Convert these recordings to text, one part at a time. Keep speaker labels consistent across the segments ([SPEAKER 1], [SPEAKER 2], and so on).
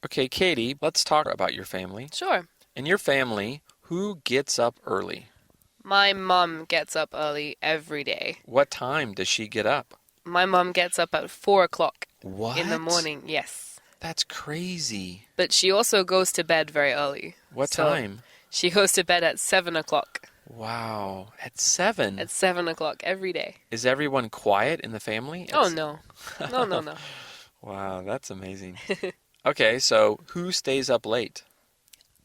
[SPEAKER 1] Okay, Katie, let's talk about your family.
[SPEAKER 2] Sure.
[SPEAKER 1] In your family, who gets up early?
[SPEAKER 2] My mom gets up early every day.
[SPEAKER 1] What time does she get up?
[SPEAKER 2] My mom gets up at 4 o'clock in the
[SPEAKER 1] What?
[SPEAKER 2] morning, yes.
[SPEAKER 1] That's crazy.
[SPEAKER 2] But she also goes to bed very early.
[SPEAKER 1] What
[SPEAKER 2] So
[SPEAKER 1] time?
[SPEAKER 2] she goes to bed at 7 o'clock.
[SPEAKER 1] Wow, at 7.
[SPEAKER 2] At 7 o'clock every day.
[SPEAKER 1] Is everyone quiet in the family?
[SPEAKER 2] Oh, no. No, no, no.
[SPEAKER 1] Wow, that's amazing. Okay, so who stays up late?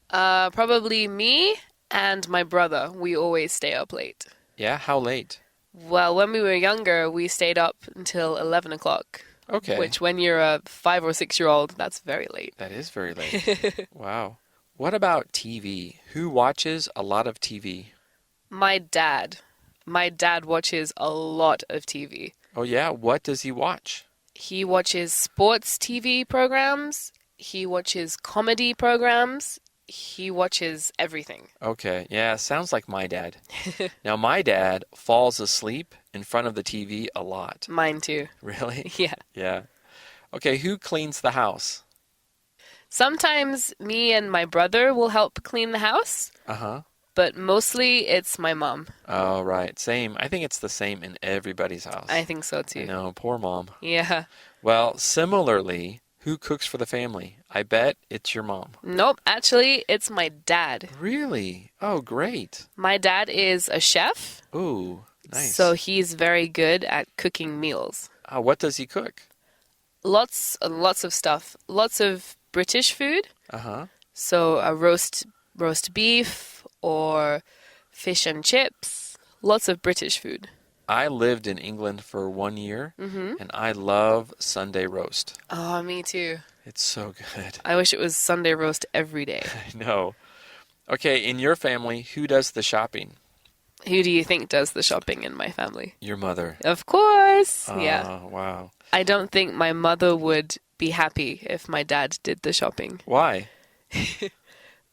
[SPEAKER 2] Probably me and my brother. We always stay up late.
[SPEAKER 1] Yeah, how late?
[SPEAKER 2] Well, when we were younger, we stayed up until 11 o'clock.
[SPEAKER 1] Okay,
[SPEAKER 2] Which, when you're a 5 or 6-year-old, that's very late.
[SPEAKER 1] that is very late. Wow. What about TV? Who watches a lot of TV?
[SPEAKER 2] My dad. My dad watches a lot of TV.
[SPEAKER 1] Oh, yeah, what does he watch?
[SPEAKER 2] He watches sports TV programs. He watches comedy programs. He watches everything.
[SPEAKER 1] Okay, yeah, sounds like my dad. Now, my dad falls asleep in front of the TV a lot.
[SPEAKER 2] Mine too.
[SPEAKER 1] Really?
[SPEAKER 2] Yeah.
[SPEAKER 1] Yeah. Okay, who cleans the house?
[SPEAKER 2] Sometimes me and my brother will help clean the house,
[SPEAKER 1] Uh-huh.
[SPEAKER 2] but mostly it's my mom.
[SPEAKER 1] Oh, right. Same. I think it's the same in everybody's house.
[SPEAKER 2] I think so
[SPEAKER 1] I
[SPEAKER 2] too.
[SPEAKER 1] know, poor mom.
[SPEAKER 2] Yeah.
[SPEAKER 1] Well, similarly, who cooks for the family? I bet it's your mom.
[SPEAKER 2] Nope, actually, it's my dad.
[SPEAKER 1] Really? Oh, great.
[SPEAKER 2] My dad is a chef,
[SPEAKER 1] Ooh, nice.
[SPEAKER 2] so he's very good at cooking meals.
[SPEAKER 1] What does he cook?
[SPEAKER 2] Lots and lots of stuff. Lots of British food.
[SPEAKER 1] Uh-huh.
[SPEAKER 2] So a roast beef or fish and chips. Lots of British food.
[SPEAKER 1] I lived in England for 1 year, and I love Sunday roast.
[SPEAKER 2] Oh, me too.
[SPEAKER 1] It's so good.
[SPEAKER 2] I wish it was Sunday roast every day.
[SPEAKER 1] I know. Okay, in your family, who does the shopping?
[SPEAKER 2] Who do you think does the shopping in my family?
[SPEAKER 1] Your mother.
[SPEAKER 2] Of course.
[SPEAKER 1] Oh,
[SPEAKER 2] Yeah.
[SPEAKER 1] wow.
[SPEAKER 2] I don't think my mother would be happy if my dad did the shopping.
[SPEAKER 1] Why?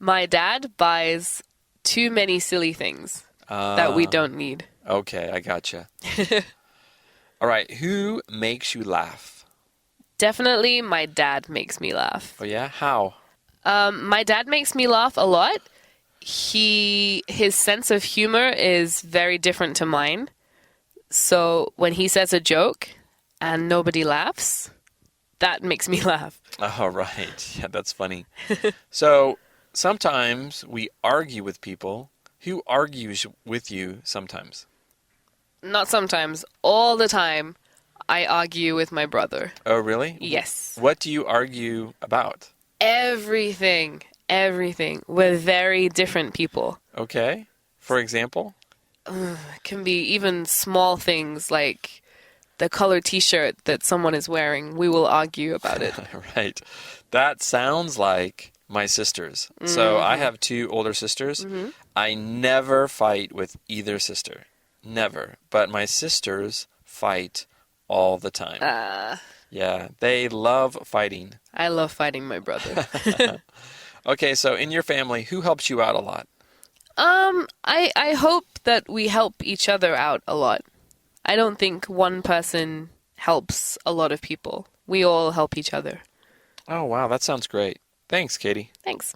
[SPEAKER 2] My dad buys too many silly things that we don't need.
[SPEAKER 1] Okay, I gotcha. All right, who makes you laugh?
[SPEAKER 2] Definitely my dad makes me laugh.
[SPEAKER 1] Oh, yeah? How?
[SPEAKER 2] My dad makes me laugh a lot. His sense of humor is very different to mine. So when he says a joke and nobody laughs, that makes me laugh.
[SPEAKER 1] Oh, right. Yeah, that's funny. So sometimes we argue with people. Who argues with you sometimes?
[SPEAKER 2] Not sometimes, all the time, I argue with my brother.
[SPEAKER 1] Oh, really?
[SPEAKER 2] Yes.
[SPEAKER 1] What do you argue about?
[SPEAKER 2] Everything. Everything. We're very different people.
[SPEAKER 1] Okay. For example?
[SPEAKER 2] It can be even small things like the color t-shirt that someone is wearing. We will argue about it.
[SPEAKER 1] Right. That sounds like my sisters. So I have 2 older sisters. I never fight with either sister. Never. But my sisters fight all the time. Yeah, they love fighting.
[SPEAKER 2] I love fighting my brother.
[SPEAKER 1] Okay, so in your family, who helps you out a lot?
[SPEAKER 2] I hope that we help each other out a lot. I don't think one person helps a lot of people. We all help each other.
[SPEAKER 1] Oh, wow, that sounds great. Thanks, Katie.
[SPEAKER 2] Thanks.